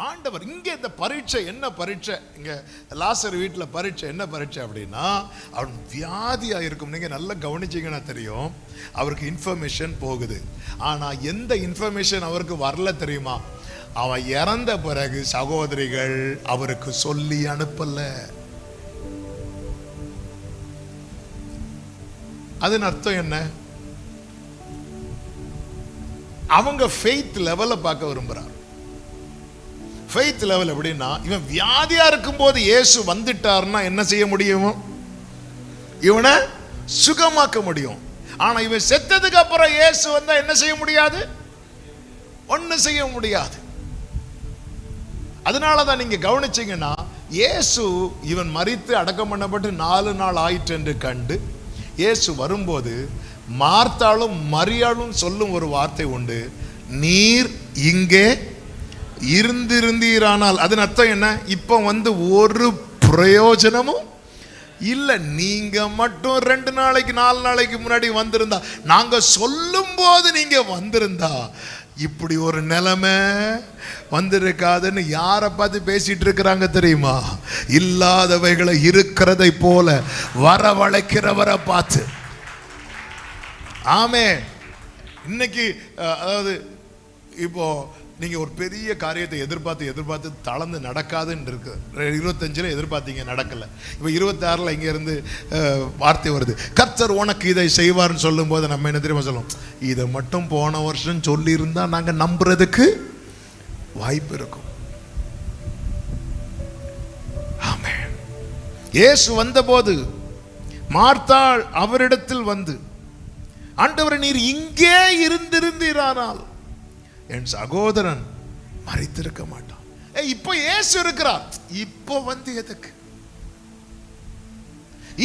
ஆண்டவர் இங்கே இந்த பரீட்சை என்ன பரீட்சை, இங்க லாசர் வீட்டில் பரீட்சை என்ன பரீட்சை அப்படின்னா, அவன் வியாதியா இருக்கும். நீங்க நல்லா கவனிச்சீங்கன்னா தெரியும், அவருக்கு இன்ஃபர்மேஷன் போகுது. ஆனா எந்த இன்ஃபர்மேஷன் அவருக்கு வரல தெரியுமா? அவன் இறந்த பிறகு சகோதரிகள் அவருக்கு சொல்லி அனுப்பல. அதன் அர்த்தம் என்ன? அவங்க ஃபெய்த் லெவலை பார்க்க விரும்புறார். ஃபெய்த் லெவல் எப்படின்னா, இவன் வியாதியா இருக்கும் போது இயேசு வந்துட்டார்னா என்ன செய்ய முடியும்? இவனை சுகமாக்க முடியும். ஆனா இவன் செத்ததுக்கு அப்புறம் இயேசு வந்தா என்ன செய்ய முடியாது? ஒண்ணு செய்ய முடியாது. அதனாலதான் நீங்க கவனிச்சீங்கன்னா, இயேசு இவன் மரித்து அடக்கம் பண்ணப்பட்டு 4 நாள் ஆயிற்று என்று கண்டு இயேசு வரும்போது மார்த்தாளும் மரியாளும் சொல்லும் ஒரு வார்த்தை உண்டு, நீர் இங்கே இருந்திருந்தீரானால். அதன் அர்த்தம் என்ன? இப்ப ஒரு பிரயோஜனமும் இல்ல. நீங்க மட்டும் 2 நாளைக்கு 4 நாளைக்கு முன்னாடி வந்திருந்தா, நாங்க சொல்லும் போது நீங்க வந்திருந்தா இப்படி ஒரு நிலைமை வந்திருக்காதுன்னு யாரை பார்த்து பேசிட்டு இருக்கிறாங்க தெரியுமா? இல்லாதவைகளை இருக்கிறதை போல வரவழைக்கிறவரை பார்த்து. ஆமே. இன்னைக்கு அதாவது இப்போ நீங்க ஒரு பெரிய காரியத்தை எதிர்பார்த்து தளர்ந்து நடக்காதுன்னு இருக்கு. 25 எதிர்பார்த்தீங்க, நடக்கல. இப்போ 26 இங்க இருந்து வார்த்தை வருது, கர்த்தர் உனக்கு இதை செய்வார்னு சொல்லும் போது நம்ம என்ன தெரியுமா சொல்லுவோம்? இதை மட்டும் போன வருஷம் சொல்லி இருந்தா நாங்க நம்புறதுக்கு வாய்ப்பு இருக்கும். ஆமென். இயேசு வந்தபோது மார்த்தாள் அவரிடத்தில் வந்து, ஆண்டவரே நீர் இங்கே இருந்திருந்தீரானால் என் சகோதரன் மரித்திருக்க மாட்டான். இப்போ இயேசு இருக்கிறார், இப்போ எதுக்கு?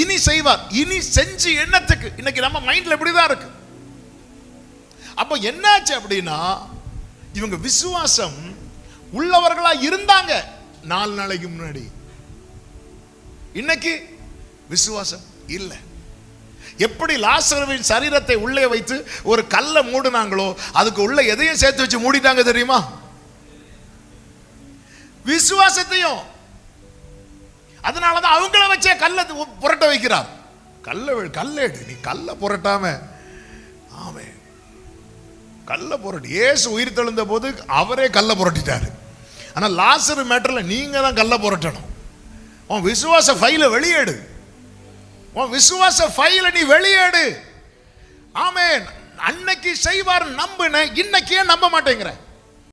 இனி செய்வார், இனி செஞ்சு என்னத்துக்கு? இன்னைக்கு நம்ம மைண்ட்ல இப்படிதான் இருக்கு. அப்ப என்னாச்சு அப்படின்னா, இவங்க விசுவாசம் உள்ளவர்களா இருந்தாங்க 4 நாளைக்கு முன்னாடி. இன்னைக்கு விசுவாசம் இல்லை. எப்படி லாசருவின் சரீரத்தை உள்ளே வைத்து ஒரு கல்லை மூடினாங்களோ, அதுக்கு உள்ள எதையும் சேர்த்து வச்சு மூடிட்டாங்க தெரியுமா? விசுவாசத்தையும். அதனாலதான் அவங்கள வச்சே கல்லை புரட்ட வைக்கிறார். கல்லேடு, நீ கல்லை புரட்டாம. ஆமே, கல்லை புரட்டி. இயேசு உயிர் தெழுந்த போது அவரே கல்லை புரட்டிட்டாரு. ஆனா லாசரு மேட்டர்ல நீங்க தான் கல்லை புரட்டணும். உன் விசுவாச ஃபைல வெளியேடு. உன் விசுவாச ஃபைல நீ வெளியேடு. ஆமென். அன்னைக்கு செய்வார் நம்புன, இன்னைக்கே நம்ப மாட்டேங்கிற.